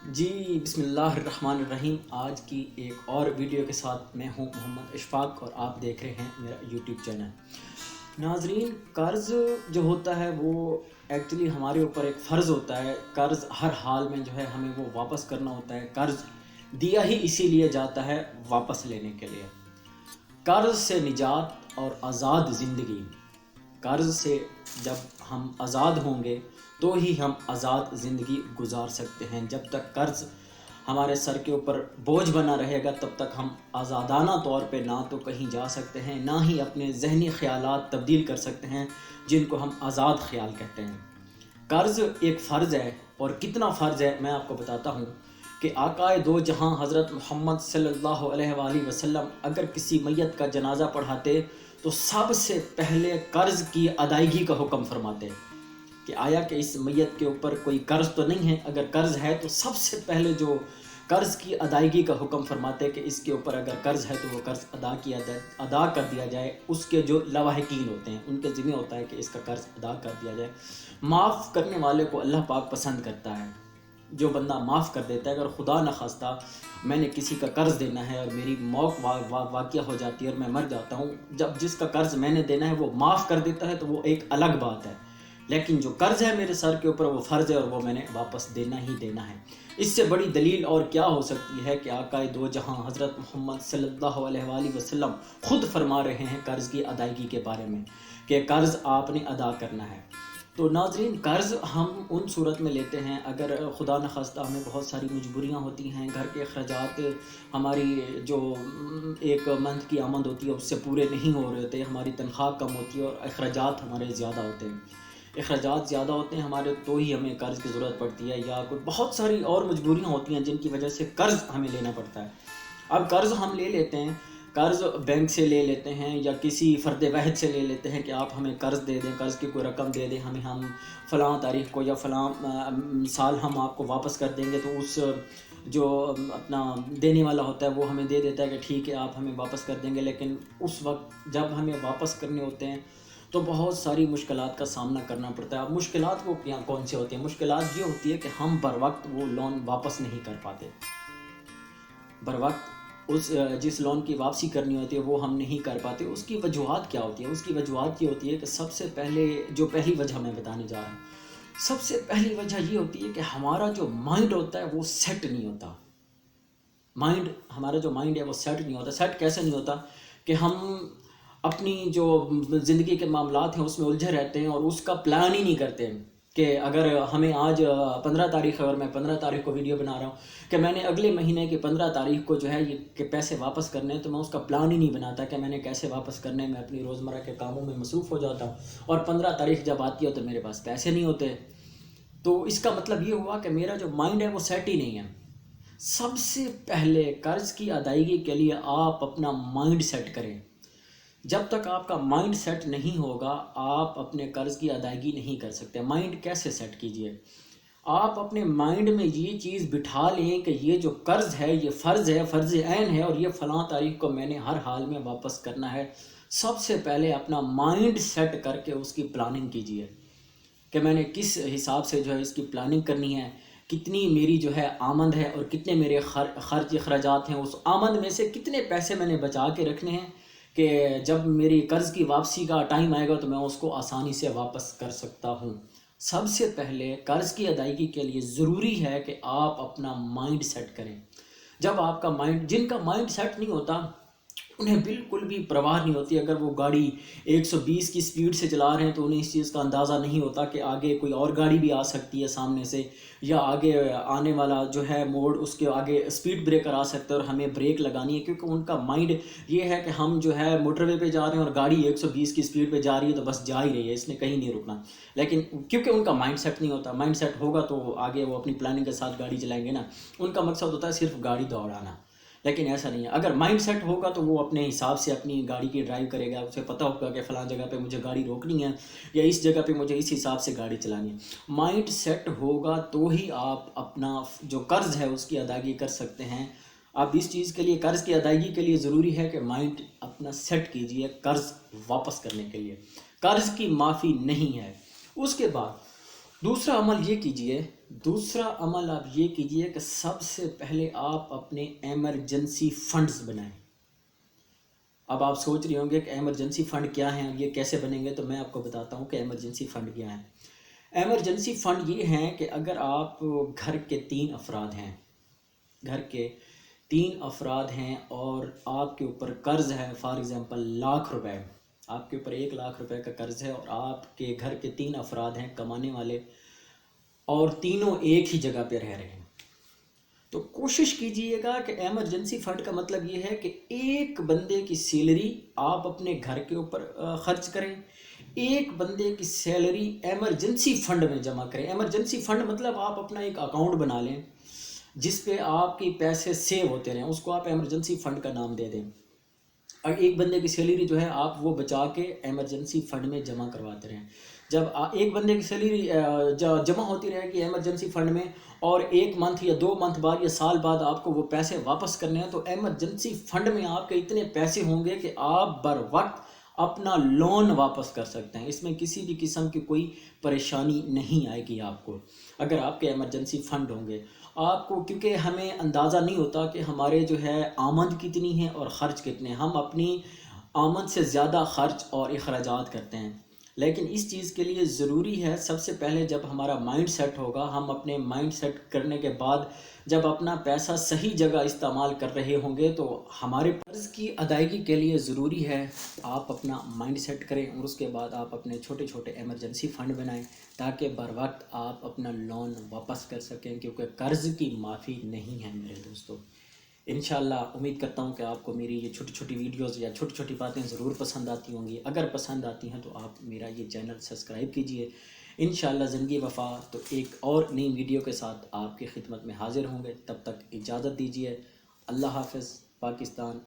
جی بسم اللہ الرحمن الرحیم۔ آج کی ایک اور ویڈیو کے ساتھ میں ہوں محمد اشفاق اور آپ دیکھ رہے ہیں میرا یوٹیوب چینل۔ ناظرین، قرض جو ہوتا ہے وہ ایکچولی ہمارے اوپر ایک فرض ہوتا ہے۔ قرض ہر حال میں جو ہے ہمیں وہ واپس کرنا ہوتا ہے۔ قرض دیا ہی اسی لیے جاتا ہے واپس لینے کے لیے۔ قرض سے نجات اور آزاد زندگی۔ قرض سے جب ہم آزاد ہوں گے تو ہی ہم آزاد زندگی گزار سکتے ہیں۔ جب تک قرض ہمارے سر کے اوپر بوجھ بنا رہے گا تب تک ہم آزادانہ طور پہ نہ تو کہیں جا سکتے ہیں، نہ ہی اپنے ذہنی خیالات تبدیل کر سکتے ہیں جن کو ہم آزاد خیال کہتے ہیں۔ قرض ایک فرض ہے، اور کتنا فرض ہے میں آپ کو بتاتا ہوں کہ آقائے دو جہاں حضرت محمد صلی اللہ علیہ وآلہ وسلم اگر کسی میت کا جنازہ پڑھاتے تو سب سے پہلے قرض کی ادائیگی کا حکم فرماتے کہ آیا کہ اس میت کے اوپر کوئی قرض تو نہیں ہے۔ اگر قرض ہے تو سب سے پہلے جو قرض کی ادائیگی کا حکم فرماتے کہ اس کے اوپر اگر قرض ہے تو وہ قرض ادا کر دیا جائے۔ اس کے جو لاواحقین ہوتے ہیں ان کے ذمہ ہوتا ہے کہ اس کا قرض ادا کر دیا جائے۔ معاف کرنے والے کو اللہ پاک پسند کرتا ہے۔ جو بندہ معاف کر دیتا ہے، اگر خدا نخواستہ میں نے کسی کا قرض دینا ہے اور میری موت واقعہ ہو جاتی ہے اور میں مر جاتا ہوں، جب جس کا قرض میں نے دینا ہے وہ معاف کر دیتا ہے تو وہ ایک الگ بات ہے، لیکن جو قرض ہے میرے سر کے اوپر وہ فرض ہے اور وہ میں نے واپس دینا ہی دینا ہے۔ اس سے بڑی دلیل اور کیا ہو سکتی ہے کہ آقائے دو جہاں حضرت محمد صلی اللہ علیہ وآلہ وسلم خود فرما رہے ہیں قرض کی ادائیگی کے بارے میں کہ قرض آپ نے ادا کرنا ہے۔ تو ناظرین، قرض ہم ان صورت میں لیتے ہیں اگر خدا نخواستہ ہمیں بہت ساری مجبوریاں ہوتی ہیں، گھر کے اخراجات ہماری جو ایک منتھ کی آمد ہوتی ہے اس سے پورے نہیں ہو رہے ہوتے، ہماری تنخواہ کم ہوتی ہے اور اخراجات ہمارے زیادہ ہوتے ہیں۔ اخراجات زیادہ ہوتے ہیں ہمارے تو ہی ہمیں قرض کی ضرورت پڑتی ہے، یا کوئی بہت ساری اور مجبوریاں ہوتی ہیں جن کی وجہ سے قرض ہمیں لینا پڑتا ہے۔ اب قرض ہم لے لیتے ہیں، قرض بینک سے لے لیتے ہیں یا کسی فرد واحد سے لے لیتے ہیں کہ آپ ہمیں قرض دے دیں، قرض کی کوئی رقم دے دیں ہمیں، ہم فلاں تاریخ کو یا فلاں سال ہم آپ کو واپس کر دیں گے۔ تو اس جو اپنا دینے والا ہوتا ہے وہ ہمیں دے دیتا ہے کہ ٹھیک ہے آپ ہمیں واپس کر دیں گے، لیکن اس وقت جب ہمیں واپس کرنے ہوتے ہیں تو بہت ساری مشکلات کا سامنا کرنا پڑتا ہے۔ اب مشکلات وہ کون سے ہوتی ہیں؟ مشکلات یہ ہوتی ہے کہ ہم بر وقت وہ لون واپس نہیں کر پاتے، بر وقت اس جس لون کی واپسی کرنی ہوتی ہے وہ ہم نہیں کر پاتے۔ اس کی وجوہات کیا ہوتی ہیں؟ اس کی وجوہات یہ ہوتی ہے کہ سب سے پہلے جو پہلی وجہ میں بتانے جا رہا ہوں، سب سے پہلی وجہ یہ ہوتی ہے کہ ہمارا جو مائنڈ ہوتا ہے وہ سیٹ نہیں ہوتا۔ ہمارا جو مائنڈ ہے وہ سیٹ نہیں ہوتا۔ سیٹ کیسے نہیں ہوتا؟ کہ ہم اپنی جو زندگی کے معاملات ہیں اس میں الجھے رہتے ہیں اور اس کا پلان ہی نہیں کرتے کہ اگر ہمیں آج 15 تاریخ ہے اور میں 15 تاریخ کو ویڈیو بنا رہا ہوں کہ میں نے اگلے مہینے کی 15 تاریخ کو جو ہے یہ کہ پیسے واپس کرنے ہیں، تو میں اس کا پلان ہی نہیں بناتا کہ میں نے کیسے واپس کرنے، میں اپنی روزمرہ کے کاموں میں مصروف ہو جاتا ہوں اور 15 تاریخ جب آتی ہے تو میرے پاس پیسے نہیں ہوتے۔ تو اس کا مطلب یہ ہوا کہ میرا جو مائنڈ ہے وہ سیٹ ہی نہیں ہے۔ سب سے پہلے قرض کی ادائیگی کے لیے آپ اپنا مائنڈ سیٹ کریں۔ جب تک آپ کا مائنڈ سیٹ نہیں ہوگا آپ اپنے قرض کی ادائیگی نہیں کر سکتے۔ مائنڈ کیسے سیٹ کیجئے؟ آپ اپنے مائنڈ میں یہ چیز بٹھا لیں کہ یہ جو قرض ہے یہ فرض ہے، فرض عین ہے، اور یہ فلاں تاریخ کو میں نے ہر حال میں واپس کرنا ہے۔ سب سے پہلے اپنا مائنڈ سیٹ کر کے اس کی پلاننگ کیجئے کہ میں نے کس حساب سے جو ہے اس کی پلاننگ کرنی ہے، کتنی میری جو ہے آمد ہے اور کتنے میرے خرچ اخراجات ہیں، اس آمد میں سے کتنے پیسے میں نے بچا کے رکھنے ہیں کہ جب میری قرض کی واپسی کا ٹائم آئے گا تو میں اس کو آسانی سے واپس کر سکتا ہوں۔ سب سے پہلے قرض کی ادائیگی کے لیے ضروری ہے کہ آپ اپنا مائنڈ سیٹ کریں۔ جب آپ کا مائنڈ، جن کا مائنڈ سیٹ نہیں ہوتا انہیں بالکل بھی پرواہ نہیں ہوتی، اگر وہ گاڑی 120 کی سپیڈ سے چلا رہے ہیں تو انہیں اس چیز کا اندازہ نہیں ہوتا کہ آگے کوئی اور گاڑی بھی آ سکتی ہے سامنے سے، یا آگے آنے والا جو ہے موڑ اس کے آگے سپیڈ بریکر آ سکتا ہے اور ہمیں بریک لگانی ہے، کیونکہ ان کا مائنڈ یہ ہے کہ ہم جو ہے موٹر وے پہ جا رہے ہیں اور گاڑی 120 کی سپیڈ پہ جا رہی ہے تو بس جا ہی رہی ہے، اس نے کہیں نہیں رکنا۔ لیکن کیونکہ ان کا مائنڈ سیٹ نہیں ہوتا، مائنڈ سیٹ ہوگا تو آگے وہ اپنی پلاننگ کے ساتھ گاڑی چلائیں گے نا۔ ان کا مقصد ہوتا ہے صرف گاڑی دوڑانا، لیکن ایسا نہیں ہے۔ اگر مائنڈ سیٹ ہوگا تو وہ اپنے حساب سے اپنی گاڑی کی ڈرائیو کرے گا، اسے پتہ ہوگا کہ فلاں جگہ پہ مجھے گاڑی روکنی ہے یا اس جگہ پہ مجھے اس حساب سے گاڑی چلانی ہے۔ مائنڈ سیٹ ہوگا تو ہی آپ اپنا جو قرض ہے اس کی ادائیگی کر سکتے ہیں۔ اب اس چیز کے لیے، قرض کی ادائیگی کے لیے ضروری ہے کہ مائنڈ اپنا سیٹ کیجئے قرض واپس کرنے کے لیے۔ قرض کی معافی نہیں ہے۔ اس کے بعد دوسرا عمل آپ یہ کیجئے کہ سب سے پہلے آپ اپنے ایمرجنسی فنڈز بنائیں۔ اب آپ سوچ رہے ہوں گے کہ ایمرجنسی فنڈ کیا ہیں، یہ کیسے بنیں گے؟ تو میں آپ کو بتاتا ہوں کہ ایمرجنسی فنڈ کیا ہے۔ ایمرجنسی فنڈ یہ ہیں کہ اگر آپ گھر کے 3 افراد ہیں اور آپ کے اوپر قرض ہے، فار ایگزامپل ₹1,00,000، آپ کے اوپر ₹1,00,000 کا قرض ہے اور آپ کے گھر کے 3 افراد ہیں کمانے والے، اور تینوں ایک ہی جگہ پہ رہ رہے ہیں، تو کوشش کیجئے گا کہ ایمرجنسی فنڈ کا مطلب یہ ہے کہ ایک بندے کی سیلری آپ اپنے گھر کے اوپر خرچ کریں، ایک بندے کی سیلری ایمرجنسی فنڈ میں جمع کریں۔ ایمرجنسی فنڈ مطلب آپ اپنا ایک اکاؤنٹ بنا لیں جس پہ آپ کے پیسے سیو ہوتے رہیں، اس کو آپ ایمرجنسی فنڈ کا نام دے دیں، اور ایک بندے کی سیلری جو ہے آپ وہ بچا کے ایمرجنسی فنڈ میں جمع کرواتے رہیں۔ جب ایک بندے کی سیلری جمع ہوتی رہے گی ایمرجنسی فنڈ میں، اور 1 منتھ یا 2 منتھ بعد یا سال بعد آپ کو وہ پیسے واپس کرنے ہیں، تو ایمرجنسی فنڈ میں آپ کے اتنے پیسے ہوں گے کہ آپ بر وقت اپنا لون واپس کر سکتے ہیں۔ اس میں کسی بھی قسم کی کوئی پریشانی نہیں آئے گی آپ کو، اگر آپ کے ایمرجنسی فنڈ ہوں گے۔ آپ کو کیونکہ ہمیں اندازہ نہیں ہوتا کہ ہمارے جو ہے آمد کتنی ہے اور خرچ کتنے ہیں، ہم اپنی آمد سے زیادہ خرچ اور اخراجات کرتے ہیں، لیکن اس چیز کے لیے ضروری ہے سب سے پہلے جب ہمارا مائنڈ سیٹ ہوگا، ہم اپنے مائنڈ سیٹ کرنے کے بعد جب اپنا پیسہ صحیح جگہ استعمال کر رہے ہوں گے، تو ہمارے قرض کی ادائیگی کے لیے ضروری ہے آپ اپنا مائنڈ سیٹ کریں، اور اس کے بعد آپ اپنے چھوٹے چھوٹے ایمرجنسی فنڈ بنائیں تاکہ بر وقت آپ اپنا لون واپس کر سکیں، کیونکہ قرض کی معافی نہیں ہے میرے دوستو۔ انشاءاللہ امید کرتا ہوں کہ آپ کو میری یہ چھوٹی چھوٹی ویڈیوز یا چھوٹی چھوٹی باتیں ضرور پسند آتی ہوں گی۔ اگر پسند آتی ہیں تو آپ میرا یہ چینل سبسکرائب کیجئے۔ انشاءاللہ زندگی وفا تو ایک اور نئی ویڈیو کے ساتھ آپ کی خدمت میں حاضر ہوں گے، تب تک اجازت دیجئے۔ اللہ حافظ۔ پاکستان۔